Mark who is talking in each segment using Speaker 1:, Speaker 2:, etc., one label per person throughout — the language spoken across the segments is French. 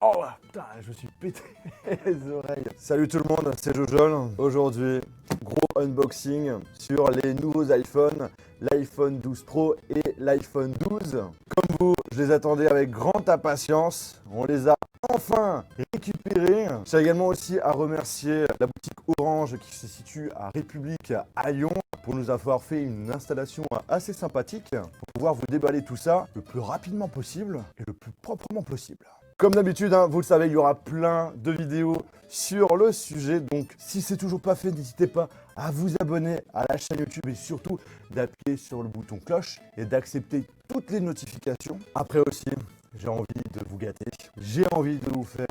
Speaker 1: Oh putain, je me suis pété les oreilles. Salut tout le monde, c'est Jojol. Aujourd'hui, gros unboxing sur les nouveaux iPhones, l'iPhone 12 Pro et l'iPhone 12. Comme vous, je les attendais avec grande impatience. On les a enfin récupérés. Je tiens également aussi à remercier la boutique Orange qui se situe à République à Lyon pour nous avoir fait une installation assez sympathique pour pouvoir vous déballer tout ça le plus rapidement possible et le plus proprement possible. Comme d'habitude, vous le savez, il y aura plein de vidéos sur le sujet. Donc, si c'est toujours pas fait, n'hésitez pas à vous abonner à la chaîne YouTube et surtout d'appuyer sur le bouton cloche et d'accepter toutes les notifications. Après aussi, j'ai envie de vous gâter. J'ai envie de vous faire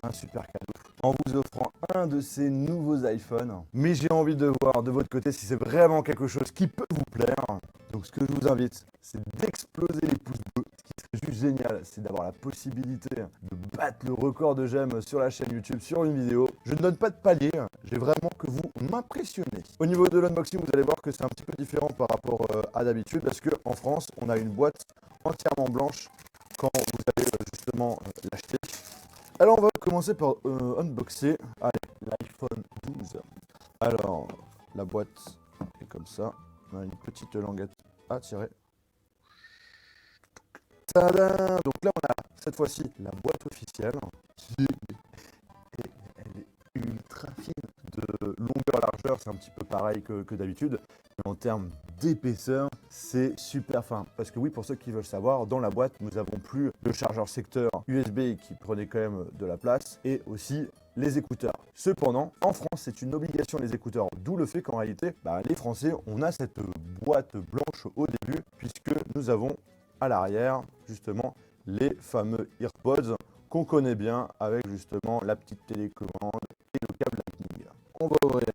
Speaker 1: un super cadeau en vous offrant un de ces nouveaux iPhones. Mais j'ai envie de voir de votre côté si c'est vraiment quelque chose qui peut vous plaire. Donc, ce que je vous invite, c'est d'exploser les pouces bleus. Ce qui serait juste génial, c'est d'avoir la possibilité de battre le record de j'aime sur la chaîne YouTube sur une vidéo. Je ne donne pas de palier, j'ai vraiment que vous m'impressionnez. Au niveau de l'unboxing, vous allez voir que c'est un petit peu différent par rapport à d'habitude parce qu'en France, on a une boîte entièrement blanche quand vous allez justement l'acheter. Alors, on va commencer par unboxer l'iPhone 12. Alors, la boîte est comme ça. On a une petite languette à tirer. Tadam! Donc là, on a cette fois-ci la boîte officielle qui elle est ultra fine. De longueur-largeur, c'est un petit peu pareil que d'habitude. Mais en termes d'épaisseur, c'est super fin. Parce que oui, pour ceux qui veulent savoir, dans la boîte, nous n'avons plus le chargeur secteur USB qui prenait quand même de la place et aussi les écouteurs. Cependant, en France, c'est une obligation les écouteurs, d'où le fait qu'en réalité, les Français, on a cette boîte blanche au début, puisque nous avons à l'arrière, justement, les fameux AirPods qu'on connaît bien avec justement la petite télécommande et le câble Lightning. On va ouvrir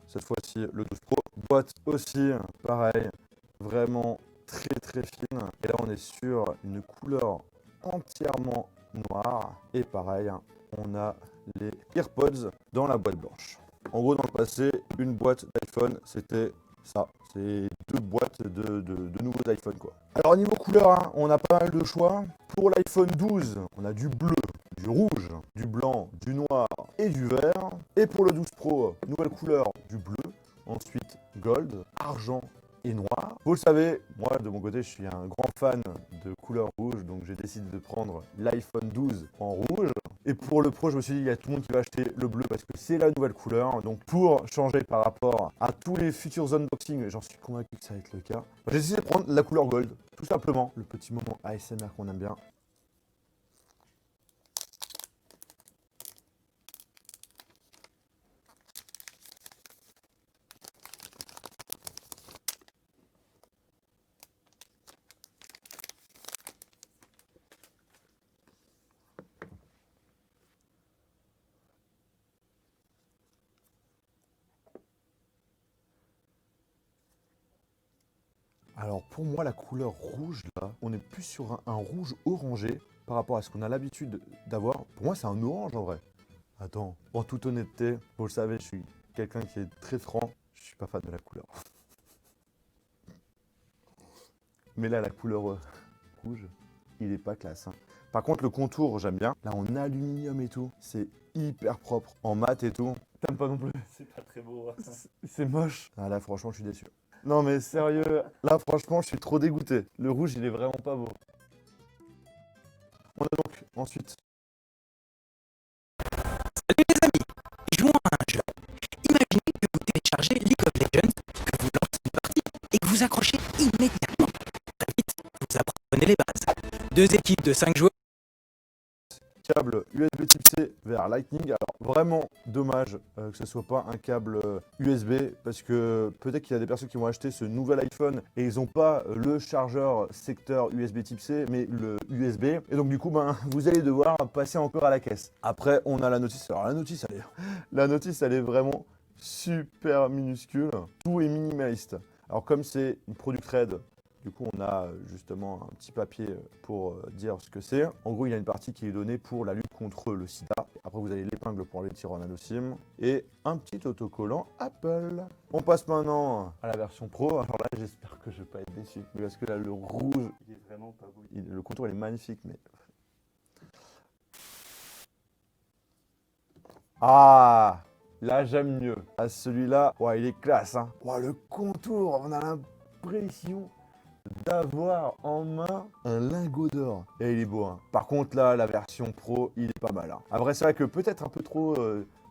Speaker 1: cette fois-ci le 12 Pro. Boîte aussi, pareil, vraiment très très fine. Et là, on est sur une couleur entièrement noire. Et pareil, on a les AirPods dans la boîte blanche. En gros, dans le passé, une boîte d'iPhone, c'était ça. C'est deux boîtes de nouveaux iPhones, quoi. Alors, niveau couleur, on a pas mal de choix. Pour l'iPhone 12, on a du bleu, du rouge, du blanc, du noir et du vert. Et pour le 12 Pro, nouvelle couleur, du bleu. Ensuite, gold, argent et noir. Vous le savez, moi de mon côté, je suis un grand fan de couleur rouge, donc j'ai décidé de prendre l'iPhone 12 en rouge. Et pour le Pro, je me suis dit, il y a tout le monde qui va acheter le bleu parce que c'est la nouvelle couleur. Donc pour changer par rapport à tous les futurs unboxings, j'en suis convaincu que ça va être le cas, j'ai décidé de prendre la couleur gold, tout simplement. Le petit moment ASMR qu'on aime bien. Alors pour moi, la couleur rouge, là, on est plus sur un rouge orangé par rapport à ce qu'on a l'habitude d'avoir. Pour moi, c'est un orange en vrai. Attends, en toute honnêteté, vous le savez, je suis quelqu'un qui est très franc. Je suis pas fan de la couleur. Mais là, la couleur rouge, il est pas classe, hein. Par contre, le contour, j'aime bien. Là, en aluminium et tout, c'est hyper propre. En mat et tout. T'aimes pas non plus?
Speaker 2: C'est pas très beau, hein.
Speaker 1: C'est moche. Ah là, franchement, je suis déçu. Non, mais sérieux, là, franchement, je suis trop dégoûté. Le rouge, il est vraiment pas beau. On a donc ensuite.
Speaker 3: Salut les amis, jouons à un jeu. Imaginez que vous téléchargez League of Legends, que vous lancez une partie et que vous accrochez immédiatement. Très vite, vous apprenez les bases. Deux équipes de 5 joueurs.
Speaker 1: Câble USB type C vers Lightning. Alors vraiment dommage que ce soit pas un câble USB parce que peut-être qu'il y a des personnes qui vont acheter ce nouvel iPhone et ils n'ont pas le chargeur secteur USB type C mais le USB et donc du coup vous allez devoir passer encore à la caisse. Après on a la notice. Alors la notice elle est vraiment super minuscule. Tout est minimaliste. Alors comme c'est une Product Red, du coup, on a justement un petit papier pour dire ce que c'est. En gros, il y a une partie qui est donnée pour la lutte contre le sida. Après, vous avez l'épingle pour les tirer en nano-SIM et un petit autocollant Apple. On passe maintenant à la version Pro. Alors là, j'espère que je ne vais pas être déçu. Parce que là, le rouge,
Speaker 2: Il est vraiment pas beau.
Speaker 1: le contour il est magnifique, mais Ah, là j'aime mieux. Ah, celui-là, ouais, il est classe, hein. Ouais, le contour, on a l'impression d'avoir en main un lingot d'or. Et il est beau, hein. Par contre, là, la version pro, il est pas mal, hein. Après, c'est vrai que peut-être un peu trop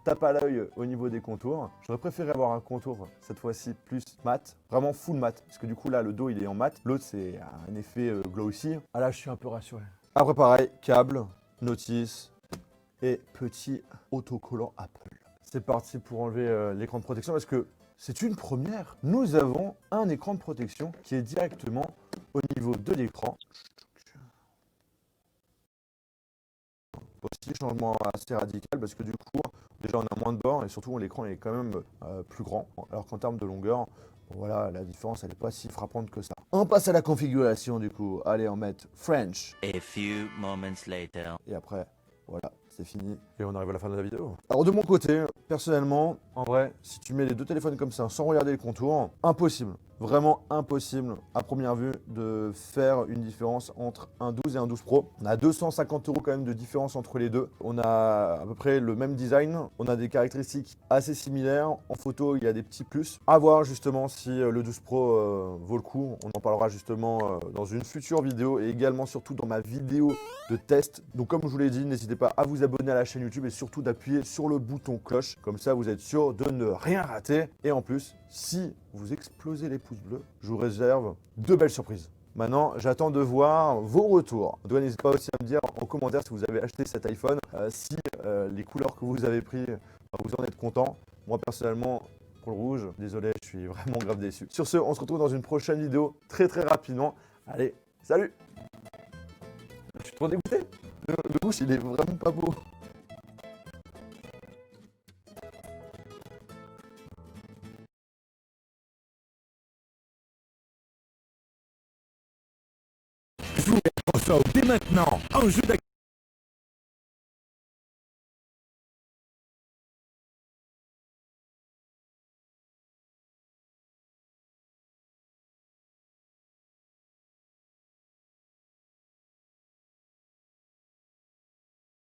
Speaker 1: tape à l'œil au niveau des contours. J'aurais préféré avoir un contour, cette fois-ci, plus mat. Vraiment full mat. Parce que du coup, là, le dos, il est en mat. L'autre, c'est un effet glossy. Ah là, je suis un peu rassuré. Après, pareil, câble, notice et petit autocollant Apple. C'est parti pour enlever l'écran de protection parce que c'est une première. Nous avons un écran de protection qui est directement au niveau de l'écran. Aussi, changement assez radical parce que du coup, déjà on a moins de bords et surtout l'écran est quand même plus grand. Alors qu'en termes de longueur, bon, voilà, la différence elle n'est pas si frappante que ça. On passe à la configuration du coup. Allez, on met French.
Speaker 2: A few moments later.
Speaker 1: Et après, voilà, c'est fini. Et on arrive à la fin de la vidéo. Alors de mon côté, personnellement, en vrai, si tu mets les deux téléphones comme ça sans regarder le contour, impossible. Vraiment impossible à première vue de faire une différence entre un 12 et un 12 Pro. On a 250 € quand même de différence entre les deux. On a à peu près le même design. On a des caractéristiques assez similaires. En photo, il y a des petits plus. À voir justement si le 12 Pro vaut le coup. On en parlera justement dans une future vidéo et également surtout dans ma vidéo de test. Donc comme je vous l'ai dit, n'hésitez pas à vous abonner à la chaîne YouTube et surtout d'appuyer sur le bouton cloche. Comme ça, vous êtes sûr de ne rien rater. Et en plus, si vous explosez les pouces bleus, je vous réserve de belles surprises. Maintenant, j'attends de voir vos retours. En tout cas, n'hésitez pas aussi à me dire en commentaire si vous avez acheté cet iPhone, si les couleurs que vous avez prises, vous en êtes content. Moi, personnellement, pour le rouge, désolé, je suis vraiment grave déçu. Sur ce, on se retrouve dans une prochaine vidéo très rapidement. Allez, salut! Je suis trop dégoûté. Le rouge, il est vraiment pas beau.
Speaker 3: Jouez à console dès maintenant, un jeu d'actualité.